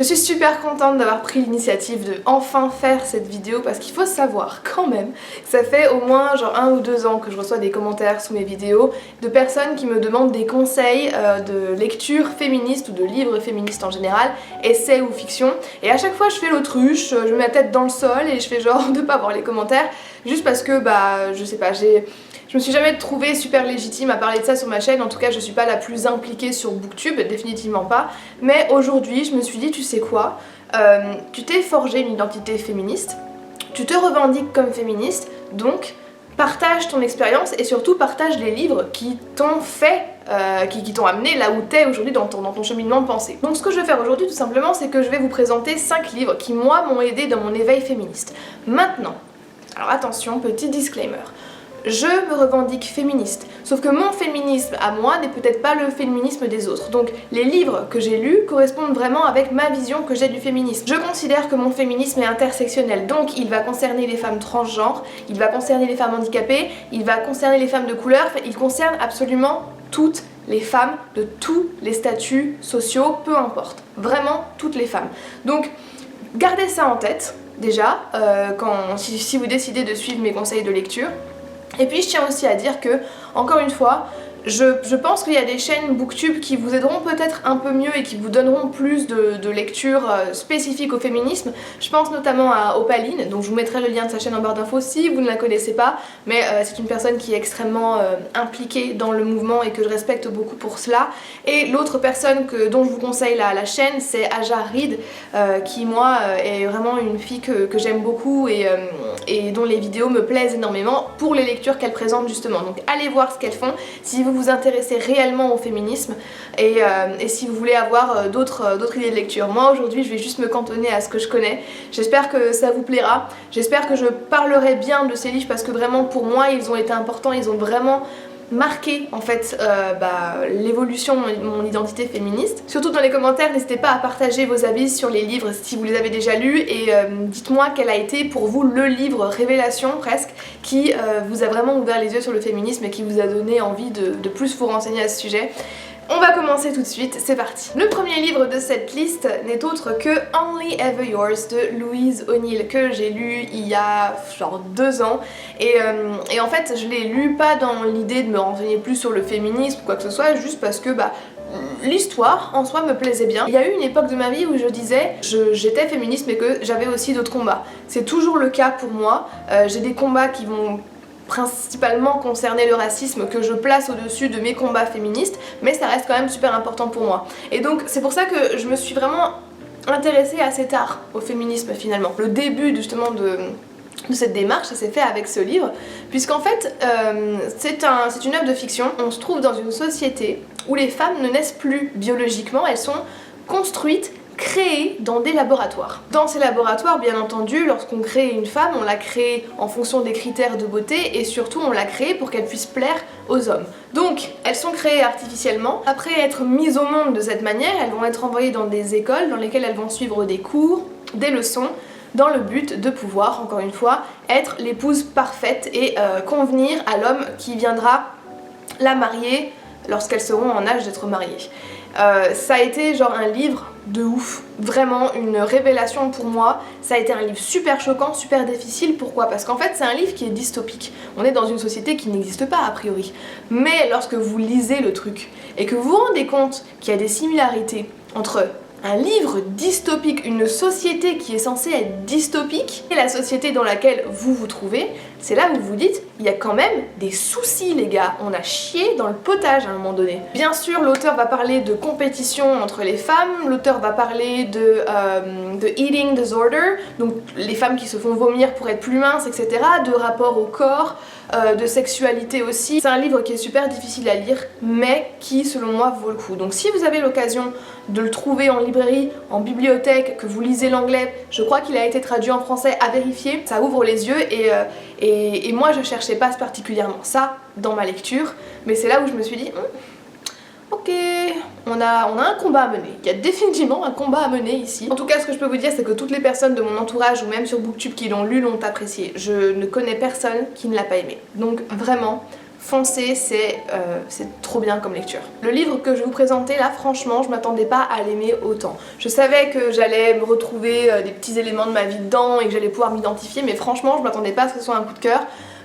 Je suis super contente d'avoir pris l'initiative de enfin faire cette vidéo parce qu'il faut savoir quand même que ça fait au moins genre 1 ou 2 ans que je reçois des commentaires sous mes vidéos de personnes qui me demandent des conseils de lecture féministe ou de livres féministes en général, essais ou fiction, et à chaque fois je fais l'autruche, je mets la tête dans le sol et je fais genre de pas voir les commentaires juste parce que je sais pas, je me suis jamais trouvée super légitime à parler de ça sur ma chaîne, en tout cas je suis pas la plus impliquée sur Booktube, définitivement pas, mais aujourd'hui je me suis dit tu sais quoi, tu t'es forgé une identité féministe, tu te revendiques comme féministe, donc partage ton expérience et surtout partage les livres qui t'ont fait, qui t'ont amené là où t'es aujourd'hui dans ton cheminement de pensée. Donc ce que je vais faire aujourd'hui tout simplement c'est que je vais vous présenter 5 livres qui moi m'ont aidé dans mon éveil féministe. Maintenant, alors attention, petit disclaimer. Je me revendique féministe, sauf que mon féminisme à moi n'est peut-être pas le féminisme des autres. Donc les livres que j'ai lus correspondent vraiment avec ma vision que j'ai du féminisme. Je considère que mon féminisme est intersectionnel, donc il va concerner les femmes transgenres, il va concerner les femmes handicapées, il va concerner les femmes de couleur, il concerne absolument toutes les femmes de tous les statuts sociaux, peu importe. Vraiment toutes les femmes. Donc gardez ça en tête déjà, si vous décidez de suivre mes conseils de lecture. Et puis je tiens aussi à dire que, encore une fois, je pense qu'il y a des chaînes Booktube qui vous aideront peut-être un peu mieux et qui vous donneront plus de lectures spécifiques au féminisme. Je pense notamment à Opaline, donc je vous mettrai le lien de sa chaîne en barre d'infos si vous ne la connaissez pas, mais c'est une personne qui est extrêmement impliquée dans le mouvement et que je respecte beaucoup pour cela. Et l'autre personne dont je vous conseille la chaîne, c'est Aja Reed, qui moi est vraiment une fille que j'aime beaucoup et dont les vidéos me plaisent énormément pour les lectures qu'elle présente justement. Donc allez voir ce qu'elles font si vous vous intéressez réellement au féminisme et si vous voulez avoir d'autres idées de lecture. Moi aujourd'hui je vais juste me cantonner à ce que je connais. J'espère que ça vous plaira, j'espère que je parlerai bien de ces livres parce que vraiment pour moi ils ont été importants, ils ont vraiment marquer en fait l'évolution de mon identité féministe. Surtout dans les commentaires, n'hésitez pas à partager vos avis sur les livres si vous les avez déjà lus et dites-moi quel a été pour vous le livre révélation presque qui vous a vraiment ouvert les yeux sur le féminisme et qui vous a donné envie de plus vous renseigner à ce sujet. On va commencer tout de suite, c'est parti. Le premier livre de cette liste n'est autre que Only Ever Yours de Louise O'Neill que j'ai lu il y a genre 2 ans et en fait je l'ai lu pas dans l'idée de me renseigner plus sur le féminisme ou quoi que ce soit, juste parce que l'histoire en soi me plaisait bien. Il y a eu une époque de ma vie où je disais j'étais féministe mais que j'avais aussi d'autres combats. C'est toujours le cas pour moi, j'ai des combats qui vont principalement concerner le racisme que je place au-dessus de mes combats féministes, mais ça reste quand même super important pour moi. Et donc c'est pour ça que je me suis vraiment intéressée assez tard au féminisme finalement. Le début justement de cette démarche, ça s'est fait avec ce livre, puisqu'en fait c'est une œuvre de fiction. On se trouve dans une société où les femmes ne naissent plus biologiquement, elles sont construites, créée dans des laboratoires. Dans ces laboratoires, bien entendu, lorsqu'on crée une femme, on la crée en fonction des critères de beauté et surtout on la crée pour qu'elle puisse plaire aux hommes. Donc, elles sont créées artificiellement. Après être mises au monde de cette manière, elles vont être envoyées dans des écoles dans lesquelles elles vont suivre des cours, des leçons, dans le but de pouvoir, encore une fois, être l'épouse parfaite et convenir à l'homme qui viendra la marier lorsqu'elles seront en âge d'être mariées. Ça a été genre un livre de ouf, vraiment une révélation pour moi. Ça a été un livre super choquant, super difficile. Pourquoi? Parce qu'en fait c'est un livre qui est dystopique. On est dans une société qui n'existe pas a priori. Mais lorsque vous lisez le truc et que vous vous rendez compte qu'il y a des similarités entre un livre dystopique, une société qui est censée être dystopique, et la société dans laquelle vous vous trouvez, c'est là où vous vous dites, il y a quand même des soucis les gars, on a chié dans le potage à un moment donné. Bien sûr, l'auteur va parler de compétition entre les femmes, l'auteur va parler de eating disorder, donc les femmes qui se font vomir pour être plus minces, etc., de rapport au corps, de sexualité aussi. C'est un livre qui est super difficile à lire, mais qui selon moi vaut le coup. Donc si vous avez l'occasion de le trouver en librairie, en bibliothèque, que vous lisez l'anglais, je crois qu'il a été traduit en français, à vérifier, ça ouvre les yeux et moi je cherchais pas particulièrement ça dans ma lecture, mais c'est là où je me suis dit ok, on a un combat à mener. Il y a définitivement un combat à mener ici. En tout cas, ce que je peux vous dire, c'est que toutes les personnes de mon entourage ou même sur Booktube qui l'ont lu l'ont apprécié. Je ne connais personne qui ne l'a pas aimé. Donc vraiment, foncez, c'est trop bien comme lecture. Le livre que je vais vous présenter là, franchement, je m'attendais pas à l'aimer autant. Je savais que j'allais me retrouver des petits éléments de ma vie dedans et que j'allais pouvoir m'identifier, mais franchement, je m'attendais pas à ce que ce soit un coup de cœur,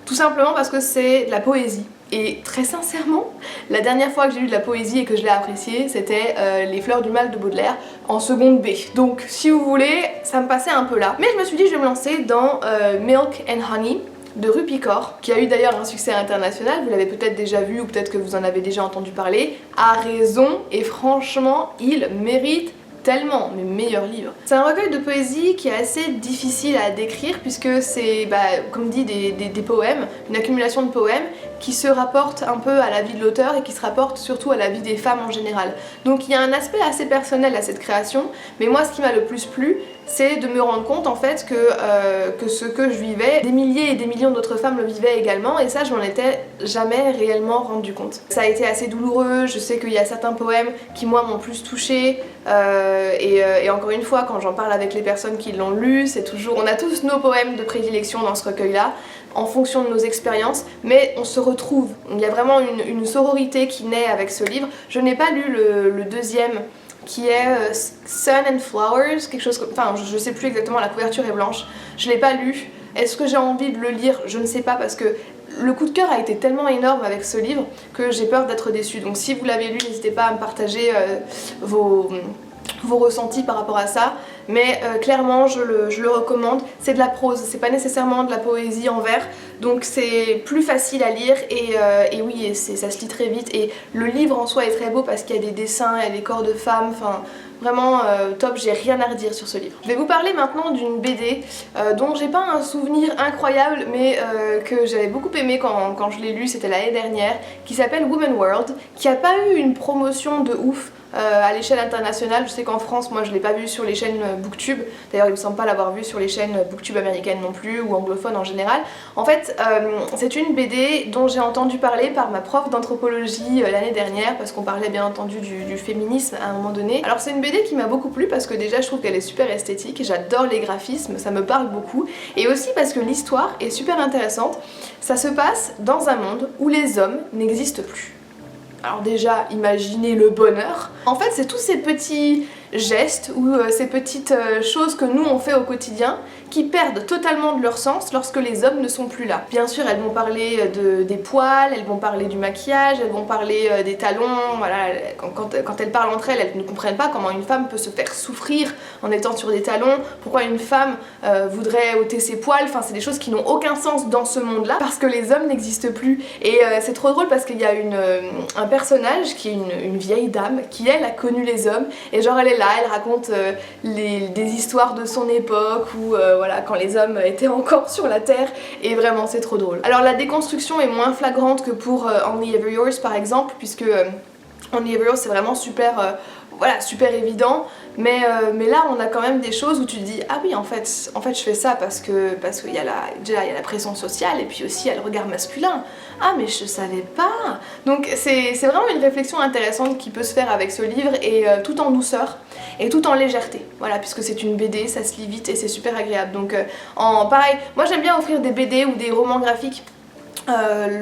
tout simplement parce que c'est de la poésie. Et très sincèrement, la dernière fois que j'ai lu de la poésie et que je l'ai appréciée, c'était Les Fleurs du Mal de Baudelaire en seconde B. Donc si vous voulez, ça me passait un peu là. Mais je me suis dit je vais me lancer dans Milk and Honey de Rupi Kaur, qui a eu d'ailleurs un succès international, vous l'avez peut-être déjà vu ou peut-être que vous en avez déjà entendu parler, a raison et franchement il mérite tellement mes meilleurs livres. C'est un recueil de poésie qui est assez difficile à décrire puisque c'est, comme dit, des poèmes, une accumulation de poèmes qui se rapportent un peu à la vie de l'auteur et qui se rapportent surtout à la vie des femmes en général. Donc il y a un aspect assez personnel à cette création, mais moi ce qui m'a le plus plu, c'est de me rendre compte en fait que ce que je vivais, des milliers et des millions d'autres femmes le vivaient également, et ça je m'en étais jamais réellement rendu compte. Ça a été assez douloureux, je sais qu'il y a certains poèmes qui moi m'ont plus touchée, et encore une fois quand j'en parle avec les personnes qui l'ont lu, c'est toujours, on a tous nos poèmes de prédilection dans ce recueil là, en fonction de nos expériences, mais on se retrouve. Il y a vraiment une sororité qui naît avec ce livre. Je n'ai pas lu le deuxième, qui est Sun and Flowers, quelque chose comme... Enfin, je sais plus exactement, la couverture est blanche. Je l'ai pas lu. Est-ce que j'ai envie de le lire? Je ne sais pas, parce que le coup de cœur a été tellement énorme avec ce livre que j'ai peur d'être déçue. Donc si vous l'avez lu, n'hésitez pas à me partager vos ressentis par rapport à ça, mais clairement je le recommande. C'est de la prose, c'est pas nécessairement de la poésie en vers, donc c'est plus facile à lire et oui, et ça se lit très vite, et le livre en soi est très beau parce qu'il y a des dessins, il y a des corps de femmes, enfin vraiment top, j'ai rien à redire sur ce livre. Je vais vous parler maintenant d'une BD dont j'ai pas un souvenir incroyable, mais que j'avais beaucoup aimé quand je l'ai lu, c'était l'année dernière, qui s'appelle Woman World, qui a pas eu une promotion de ouf à l'échelle internationale. Je sais qu'en France, moi je l'ai pas vu sur les chaînes Booktube, d'ailleurs il me semble pas l'avoir vu sur les chaînes Booktube américaines non plus, ou anglophones en général. En fait, c'est une BD dont j'ai entendu parler par ma prof d'anthropologie l'année dernière, parce qu'on parlait bien entendu du féminisme à un moment donné. Alors c'est une BD qui m'a beaucoup plu parce que déjà je trouve qu'elle est super esthétique, j'adore les graphismes, ça me parle beaucoup, et aussi parce que l'histoire est super intéressante. Ça se passe dans un monde où les hommes n'existent plus. Alors déjà, imaginez le bonheur. En fait, c'est tous ces petits gestes ou ces petites choses que nous on fait au quotidien qui perdent totalement de leur sens lorsque les hommes ne sont plus là. Bien sûr, elles vont parler des poils, elles vont parler du maquillage, elles vont parler des talons, voilà, quand elles parlent entre elles, elles ne comprennent pas comment une femme peut se faire souffrir en étant sur des talons, pourquoi une femme voudrait ôter ses poils, enfin c'est des choses qui n'ont aucun sens dans ce monde-là, parce que les hommes n'existent plus. Et c'est trop drôle parce qu'il y a un personnage qui est une vieille dame qui elle a connu les hommes, et genre elle est là, elle raconte des histoires de son époque où voilà, quand les hommes étaient encore sur la terre, et vraiment c'est trop drôle. Alors la déconstruction est moins flagrante que pour Only Ever Yours par exemple, puisque Only Ever Yours c'est vraiment super voilà, super évident, mais là on a quand même des choses où tu te dis ah oui en fait je fais ça parce qu'il y a déjà il y a la pression sociale, et puis aussi il y a le regard masculin. Ah mais je savais pas. Donc c'est vraiment une réflexion intéressante qui peut se faire avec ce livre, et tout en douceur et tout en légèreté, voilà, puisque c'est une BD, ça se lit vite et c'est super agréable. Donc pareil, moi j'aime bien offrir des BD ou des romans graphiques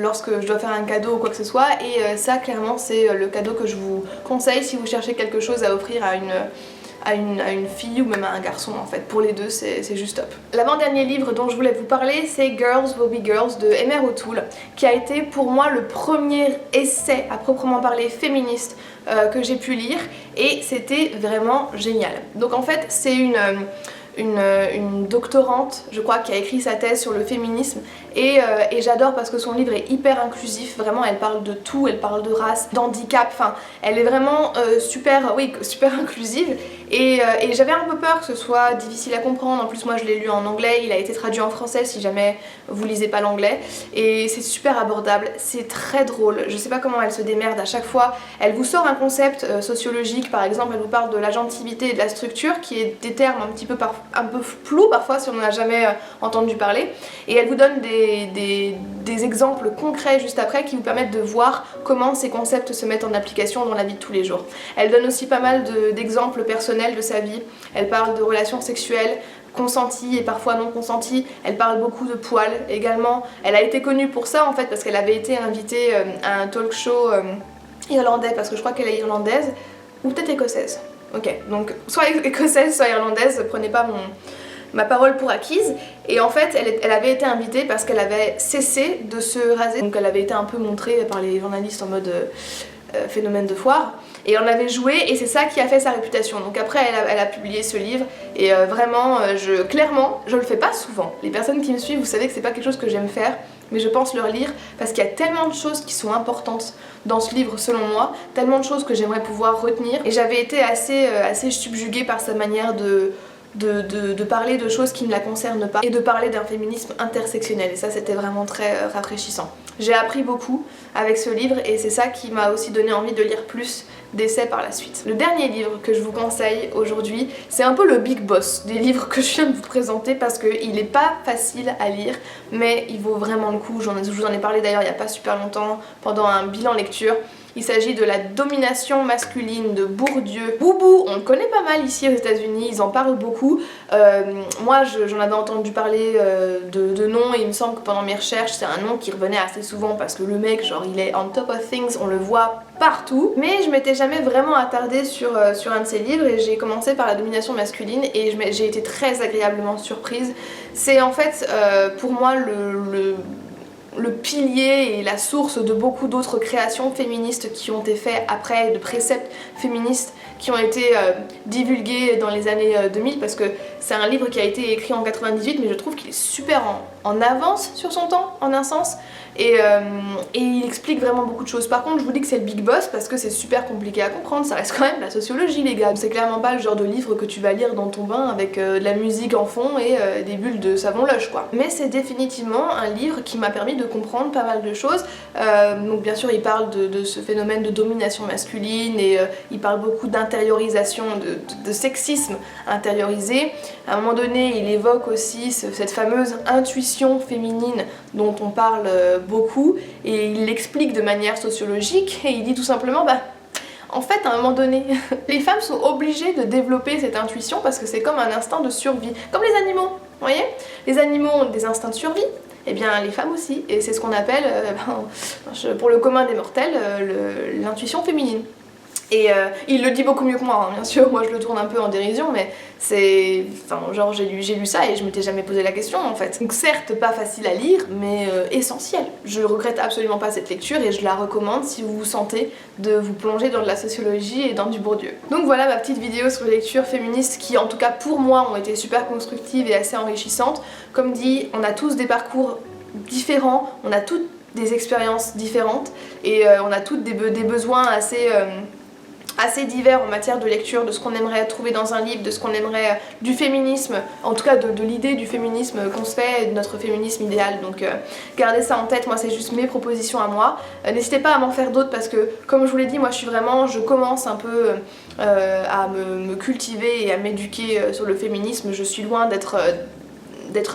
lorsque je dois faire un cadeau ou quoi que ce soit, et ça clairement c'est le cadeau que je vous conseille si vous cherchez quelque chose à offrir à une fille ou même à un garçon en fait. Pour les deux c'est juste top. L'avant-dernier livre dont je voulais vous parler, c'est Girls Will Be Girls de Emer O'Toole, qui a été pour moi le premier essai à proprement parler féministe que j'ai pu lire, et c'était vraiment génial. Donc en fait c'est une doctorante, je crois, qui a écrit sa thèse sur le féminisme, et j'adore parce que son livre est hyper inclusif, vraiment elle parle de tout, elle parle de race, d'handicap, enfin elle est vraiment super inclusive, et j'avais un peu peur que ce soit difficile à comprendre. En plus moi je l'ai lu en anglais, il a été traduit en français si jamais vous lisez pas l'anglais, et c'est super abordable, c'est très drôle, je sais pas comment elle se démerde à chaque fois. Elle vous sort un concept sociologique, par exemple elle vous parle de l'agentivité et de la structure, qui est des termes un peu flous parfois si on n'en a jamais entendu parler, et elle vous donne des exemples concrets juste après qui vous permettent de voir comment ces concepts se mettent en application dans la vie de tous les jours. Elle donne aussi pas mal d'exemples personnels de sa vie, elle parle de relations sexuelles, consentis et parfois non consentis. Elle parle beaucoup de poils également. Elle a été connue pour ça en fait parce qu'elle avait été invitée à un talk show irlandais, parce que je crois qu'elle est irlandaise ou peut-être écossaise. Ok, donc soit écossaise soit irlandaise, prenez pas ma parole pour acquise. Et en fait elle avait été invitée parce qu'elle avait cessé de se raser, donc elle avait été un peu montrée par les journalistes en mode phénomène de foire, et on avait joué et c'est ça qui a fait sa réputation. Donc après elle a publié ce livre et vraiment clairement je le fais pas souvent. Les personnes qui me suivent, vous savez que c'est pas quelque chose que j'aime faire, mais je pense le relire parce qu'il y a tellement de choses qui sont importantes dans ce livre selon moi, tellement de choses que j'aimerais pouvoir retenir, et j'avais été assez subjuguée par sa manière de parler de choses qui ne la concernent pas et de parler d'un féminisme intersectionnel, et ça c'était vraiment très rafraîchissant. J'ai appris beaucoup avec ce livre et c'est ça qui m'a aussi donné envie de lire plus d'essais par la suite. Le dernier livre que je vous conseille aujourd'hui, c'est un peu le big boss des livres que je viens de vous présenter parce qu'il n'est pas facile à lire, mais il vaut vraiment le coup. Je vous en ai parlé d'ailleurs il n'y a pas super longtemps pendant un bilan lecture. Il s'agit de La domination masculine de Bourdieu. Boubou, on le connaît pas mal ici aux États-Unis, ils en parlent beaucoup. Moi j'en avais entendu parler de nom, et il me semble que pendant mes recherches c'est un nom qui revenait assez souvent parce que le mec, genre il est on top of things, on le voit partout. Mais je m'étais jamais vraiment attardée sur un de ses livres et j'ai commencé par La domination masculine et j'ai été très agréablement surprise. C'est en fait pour moi le pilier et la source de beaucoup d'autres créations féministes qui ont été faites après, de préceptes féministes qui ont été divulgués dans les années 2000, parce que c'est un livre qui a été écrit en 98 mais je trouve qu'il est super en avance sur son temps en un sens, et il explique vraiment beaucoup de choses. Par contre je vous dis que c'est le big boss parce que c'est super compliqué à comprendre, ça reste quand même la sociologie les gars. C'est clairement pas le genre de livre que tu vas lire dans ton bain avec de la musique en fond et des bulles de savon Lush quoi. Mais c'est définitivement un livre qui m'a permis de comprendre pas mal de choses. Donc bien sûr il parle de ce phénomène de domination masculine et il parle beaucoup d'intériorisation, de sexisme intériorisé. À un moment donné il évoque aussi cette fameuse intuition féminine dont on parle beaucoup, et il l'explique de manière sociologique et il dit tout simplement en fait à un moment donné les femmes sont obligées de développer cette intuition parce que c'est comme un instinct de survie, comme les animaux, vous voyez. Les animaux ont des instincts de survie, et bien les femmes aussi, et c'est ce qu'on appelle pour le commun des mortels l'intuition féminine. Et il le dit beaucoup mieux que moi, hein, bien sûr, moi je le tourne un peu en dérision, mais c'est... Enfin, genre j'ai lu ça et je m'étais jamais posé la question en fait. Donc certes pas facile à lire, mais essentiel. Je regrette absolument pas cette lecture et je la recommande si vous vous sentez de vous plonger dans de la sociologie et dans du Bourdieu. Donc voilà ma petite vidéo sur les lectures féministes qui en tout cas pour moi ont été super constructives et assez enrichissantes. Comme dit, on a tous des parcours différents, on a toutes des expériences différentes et on a toutes des besoins assez divers en matière de lecture, de ce qu'on aimerait trouver dans un livre, de ce qu'on aimerait du féminisme, en tout cas de l'idée du féminisme qu'on se fait et de notre féminisme idéal. Donc gardez ça en tête, moi c'est juste mes propositions à moi. N'hésitez pas à m'en faire d'autres parce que comme je vous l'ai dit, moi je commence un peu à me cultiver et à m'éduquer sur le féminisme. Je suis loin d'être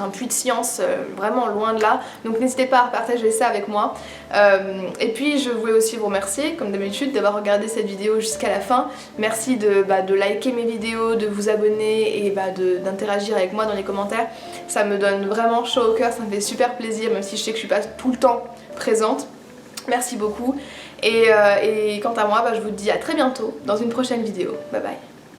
un puits de science, vraiment loin de là, donc n'hésitez pas à partager ça avec moi. Et puis je voulais aussi vous remercier comme d'habitude d'avoir regardé cette vidéo jusqu'à la fin. Merci de liker mes vidéos, de vous abonner et d'interagir avec moi dans les commentaires. Ça me donne vraiment chaud au cœur, ça me fait super plaisir même si je sais que je suis pas tout le temps présente. Merci beaucoup et quant à moi je vous dis à très bientôt dans une prochaine vidéo. Bye bye.